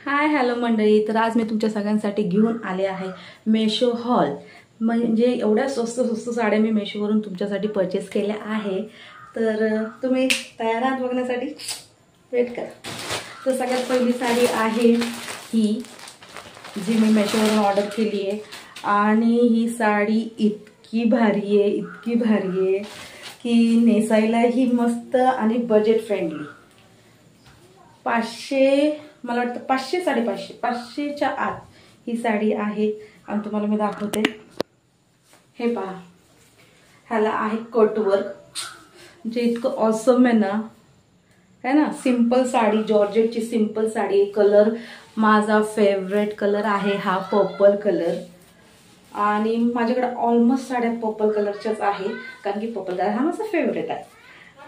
Hi hello मंडळी. तर आज मी तुमच्या सगळ्यांसाठी घेऊन आले आहे मेशो हॉल. म्हणजे एवढ्या स्वस्त साड्या मी मेशोवरून तुमच्यासाठी परचेस केल्या आहे. तर तुम्ही तयार आहात बघण्यासाठी? वेट करा. तर सगळ्यात पहिली साडी आहे ही, जी मी मेशोवरून ऑर्डर केली आहे. आणि ही साडी इतकी भारी आहे की नेसायलाही मस्त आणि बजेट फ्रेंडली. 500, मला वाटतं 500 550 500च्या आत ही साडी आहे. आणि तुम्हाला मी दाखवते. हे पहा, ह्याला आहे कटवर्क, जे इतकं ऑसम आहे ना, है ना. सिंपल साडी, जॉर्जेटची सिंपल साडी. कलर माझा फेवरेट कलर आहे हा पर्पल कलर. आणि माझ्याकडे ऑलमोस्ट साड्या पर्पल कलरच्याच आहे, कारण की पर्पल कलर हा माझा फेवरेट आहे.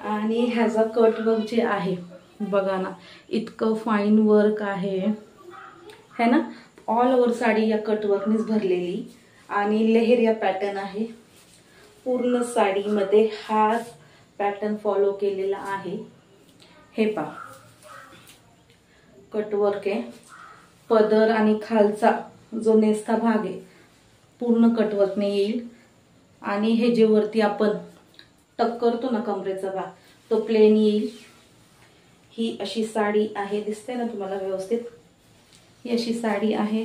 आणि ह्याचा कटवर्क जे आहे बघा ना, इतकं फाईन वर्क आहे, है ना. ऑल ओव्हर साडी या कटवर्कनेच भरलेली. आणि लेहरिया पॅटर्न आहे. पूर्ण साडीमध्ये हाच पॅटर्न फॉलो केलेला आहे. हे पहा, कटवर्क आहे. पदर आणि खालचा जो नेसता भाग आहे पूर्ण कटवर्कने येईल. आणि हे जे वरती आपण टक करतो ना कमरेचा भाग, तो प्लेन येईल. ही अशी साडी आहे, दिसते ना तुम्हाला व्यवस्थित. ही अशी साडी आहे.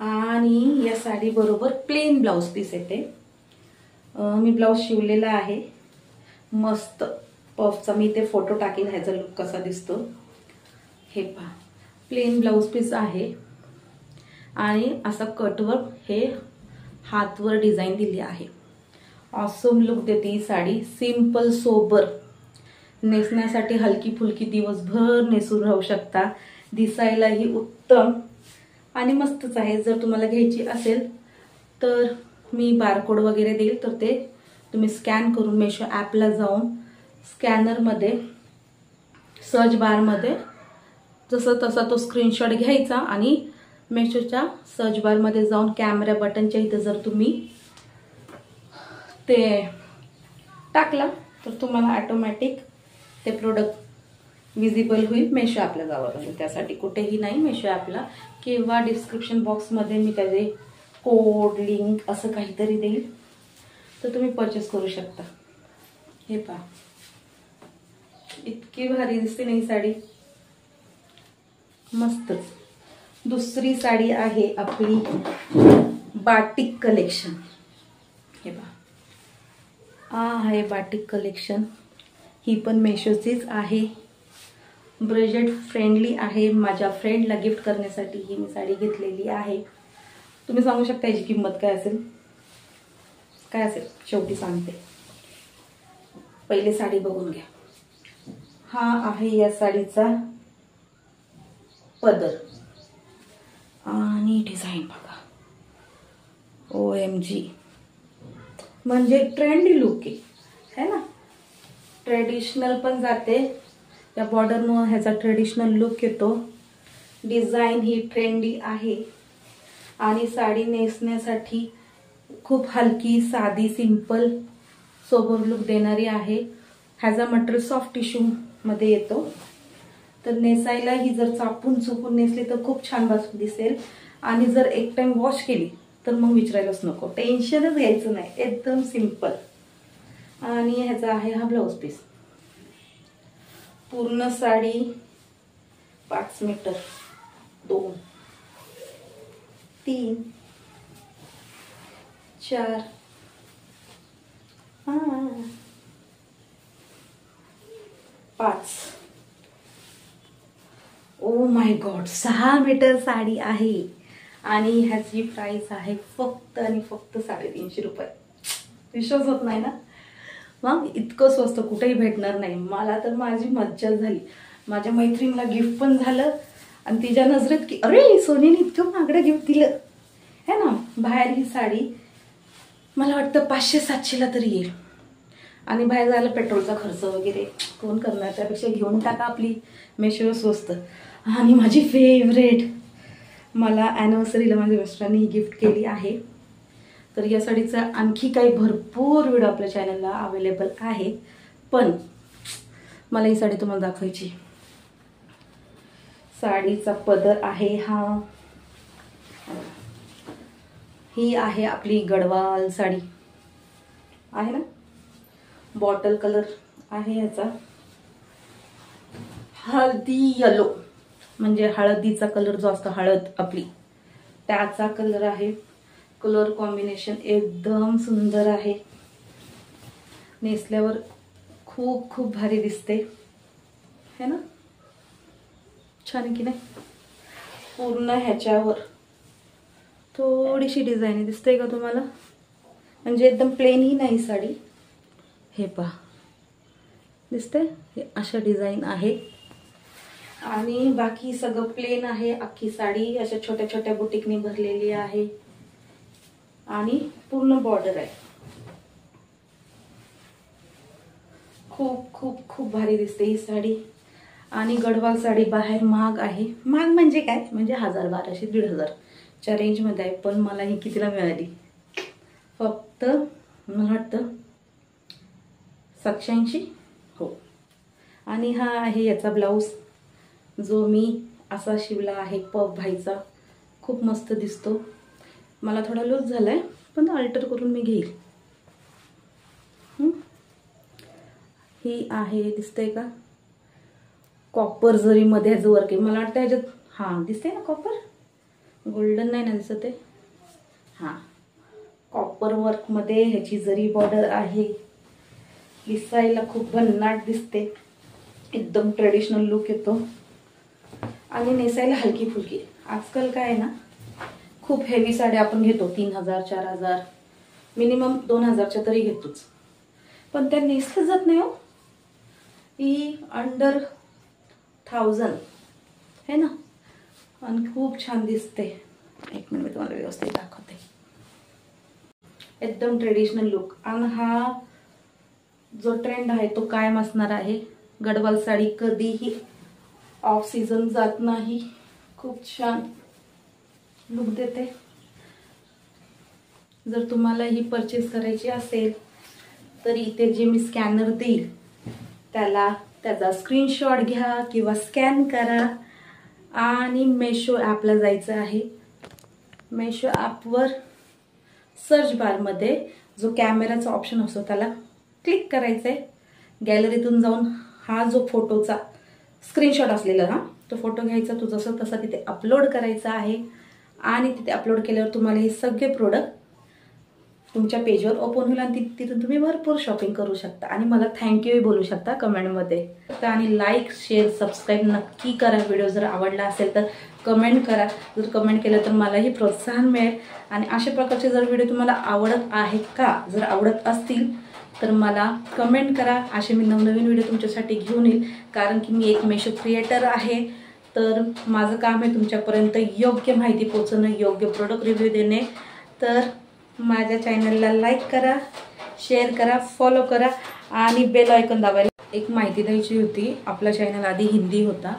आणि या साडी बरोबर प्लेन ब्लाउज पीस येते. मी ब्लाउज शिवलेला आहे मस्त पफचा. मी ते फोटो टाकेल ह्याचा लुक कसा दिसतो. हे पहा, प्लेन ब्लाउज पीस आहे. आणि असा कटवर्क हे हातवर डिझाईन दिली आहे. ऑसम लुक देते ही साडी. सिंपल सोबर, नेसण्यासाठी हलकी फुलकी दिवसभर नेसून राहू शकता. दिसायलाही उत्तम आणि मस्तच आहे. जर तुम्हाला घ्यायची असेल तर मी बारकोड वगैरे देईल, तर ते तुम्ही स्कॅन करून मेशो ॲपला जाऊन स्कॅनरमध्ये सर्च बारमध्ये जसं तसा तो स्क्रीनशॉट घ्यायचा. आणि मेशोच्या सर्च बारमध्ये जाऊन कॅमेरा बटनच्या इथं जर तुम्ही ते टाकलं तर तुम्हाला ऑटोमॅटिक ते प्रोडक्ट विजिबल होईल. मेशो ॲपला जावं लागेल त्यासाठी, कुठेही नाही. मेशो ॲपला किंवा डिस्क्रिप्शन बॉक्समध्ये मी त्याचे कोड लिंक असं काहीतरी देईल, तर तुम्ही परचेस करू शकता. हे पहा, इतकी भारी दिसते नाही साडी, मस्तच. दुसरी साडी आहे आपली बाटिक कलेक्शन. हे पहा, आहे बाटिक कलेक्शन. ही पण मेशोचीच आहे. बजेट फ्रेंडली आहे. माझ्या फ्रेंडला गिफ्ट करण्यासाठी ही मी साडी घेतलेली आहे. तुम्ही सांगू शकता याची किंमत काय असेल? काय असेल शेवटी सांगते. पहिले साडी बघून घ्या. हा आहे या साडीचा पदर. आणि डिझाईन बघा, OMG, म्हणजे ट्रेंडी लुक आहे ना. ट्रेडिशनल पण जाते, या बॉर्डरमुळे ह्याचा ट्रेडिशनल लुक येतो. डिझाईन ही ट्रेंडी आहे. आणि साडी नेसण्यासाठी खूप हलकी, साधी, सिंपल, सोबर लुक देणारी आहे. ह्याचा मटेरियल सॉफ्ट टिश्यू मध्ये येतो. तर नेसायला ही जर चापून चुपून नेसली तर खूप छान दिसेल. आणि जर एक टाइम वॉश केली तर मग विचारायलाच नको, टेन्शनच घ्यायचं नाही. एकदम सिंपल. आणि ह्याचा आहे हा ब्लाउज पीस. पूर्ण sari 5 metre, 2, 3, 4, 5, oh my God, 6 metre sari आहे. आणि ह्याची प्राइस आहे फक्त आणि फक्त 350 रुपये. विश्वास होत नाही ना. मग इतकं स्वस्त कुठेही भेटणार नाही. मला तर माझी मज्जा झाली. माझ्या मैत्रिणीला गिफ्ट पण झालं. आणि तिच्या नजरेत की अरे सोनीने इतकं महागडं गिफ्ट दिलं है ना. बाहेर ही साडी मला वाटतं 500-700ला तरी येईल. आणि बाहेर जायला पेट्रोलचा खर्च वगैरे कोण करणार, त्यापेक्षा घेऊन टाका आपली मेशोवर स्वस्त. आणि माझी फेवरेट, मला ॲनिव्हर्सरीला माझ्या मिस्टरांनी ही गिफ्ट केली आहे. तर या साडीचा आणखी काही भरपूर व्हिडिओ आपल्या चॅनलला अवेलेबल आहे. पण मला ही साडी तुम्हाला दाखवायची. साडीचा पदर आहे हा. ही आहे आपली गडवाल साडी आहे ना. बॉटल कलर आहे याचा. हळदी येलो म्हणजे हळदीचा कलर जो असतो, हळद आपली, त्याचा कलर आहे. कलर कॉम्बिनेशन एकदम सुंदर आहे. नेसल्यावर खूप खूप भारी दिसते है ना. छान आहे की नाही. पूर्ण ह्याच्यावर थोडीशी डिझाईन दिसते का तुम्हाला, म्हणजे एकदम प्लेन ही नाही साडी. हे पहा दिसते, हे अशा डिझाईन आहे आणि बाकी सगळं प्लेन आहे. अख्खी साडी अशा छोट्या छोट्या बुटीकनी भरलेली आहे आणि पूर्ण बॉर्डर आहे. खूप खूप खूप भारी दिसते ही साडी. आणि गडवाल साडी बाहेर महाग आहे. महाग म्हणजे काय, म्हणजे 1000, 1200, 1500च्या रेंजमध्ये आहे. पण मला ही कितीला मिळाली, फक्त मला वाटतं 780. हो. आणि हा आहे याचा ब्लाऊज, जो मी असा शिवला आहे पफ भाईचा. खूप मस्त दिसतो. मला थोडा लूज झालाय पण अल्टर करून मी घेईल. ही आहे, दिसतंय का, कॉपर जरीमध्ये जो वर्क आहे. मला वाटतं ह्याच्यात हां दिसते ना कॉपर, गोल्डन नाही ना दिसत आहे. हां, कॉपर वर्कमध्ये ह्याची जरी बॉर्डर आहे. दिसायला खूप भन्नाट दिसते. एकदम ट्रेडिशनल लुक येतो आणि नेसायला हलकी फुलकी. आजकाल काय आहे ना, खूप हेवी साड्या आपण घेतो 3000, 4000, मिनिमम 2000च्या तरी घेतोच. पण त्या नेसलं जात नाही हो. ही अंडर 1000 है ना. आणि खूप छान दिसते. एक मिनिट मी तुम्हाला व्यवस्थित दाखवते. एकदम ट्रेडिशनल लुक. आणि हा जो ट्रेंड आहे तो कायम असणार आहे. गडवाल साडी कधीही ऑफ सीझन जात नाही. खूप छान लुक देते. जर तुम्हाला ही परचेस करायची असेल तर इथे जे मी स्कॅनर देईल त्याचा स्क्रीनशॉट घ्या किंवा स्कॅन करा आणि मेशो ॲपला जायचं आहे. मेशो ॲपवर सर्च बारमध्ये जो कॅमेराचा ऑप्शन असतो त्याला क्लिक करायचं आहे. गॅलरीतून जाऊन हा जो फोटोचा स्क्रीनशॉट असलेला ना तो फोटो घ्यायचा, तो जसं तसा तिथे अपलोड करायचा आहे. आणि तिथे अपलोड केल्यावर तुम्हाला हे सगळे प्रोडक्ट तुमच्या पेजवर ओपन होईल आणि तिथून तुम्ही भरपूर शॉपिंग करू शकता आणि मला थँक्यूही बोलू शकता कमेंटमध्ये. आणि लाईक, शेअर, सबस्क्राईब नक्की करा. व्हिडिओ जर आवडला असेल तर कमेंट करा. जर कमेंट केलं तर मलाही प्रोत्साहन मिळेल. आणि अशा प्रकारचे जर व्हिडिओ तुम्हाला आवडत आहेत का, जर आवडत असतील तर मला कमेंट करा. असे मी नवनवीन व्हिडिओ तुमच्यासाठी घेऊन येईल. कारण की मी एक मेशो क्रिएटर आहे, तर माझं काम आहे तुमच्यापर्यंत योग्य माहिती पोहोचवणं, योग्य प्रोडक्ट रिव्ह्यू देणे. तर माझ्या चॅनलला लाईक करा, शेअर करा, फॉलो करा आणि बेल आयकॉन दाबायला. एक माहिती द्यायची होती. आपला चॅनल आधी हिंदी होता,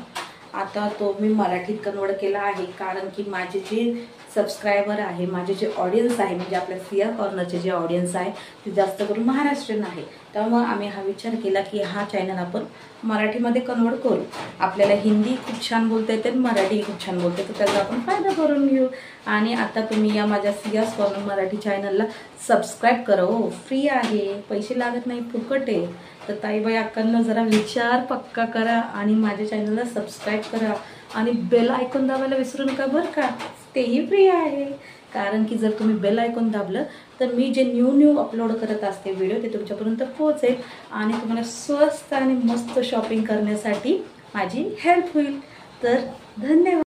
आता तो मी मराठीत कन्वर्ट केला आहे. कारण की माझे जे सबस्क्रायबर आहे, माझे जे ऑडियन्स आहे, म्हणजे आपल्या सिया कॉर्नरचे जे ऑडियन्स आहे ते जास्त करून महाराष्ट्रीयन आहे. त्यामुळे आम्ही हा विचार केला की हा चॅनल आपण मराठीमध्ये कन्वर्ट करू. आपल्याला हिंदी खूप छान बोलता येते, मराठी खूप छान बोलता येते, तर त्याचा आपण फायदा करून घेऊ. आणि आता तुम्ही या माझ्या सियास कॉर्नर मराठी चॅनलला सबस्क्राईब करा. हो, फ्री आहे, पैसे लागत नाही, फुकट आहे. तर ताईबाई अक्कांना जरा विचार पक्का करा आणि माझ्या चॅनलला सबस्क्राईब करा आणि बेल आयकॉन दाबायला विसरू नका बरं का, तेही फ्री आहे. कारण की जर तुम्ही बेल आयकॉन दाबलं तर मी जे न्यू अपलोड करत असते व्हिडिओ ते तुमच्यापर्यंत पोहोचेल आणि तुम्हाला स्वस्त आणि मस्त शॉपिंग करण्यासाठी माझी हेल्प होईल. तर धन्यवाद.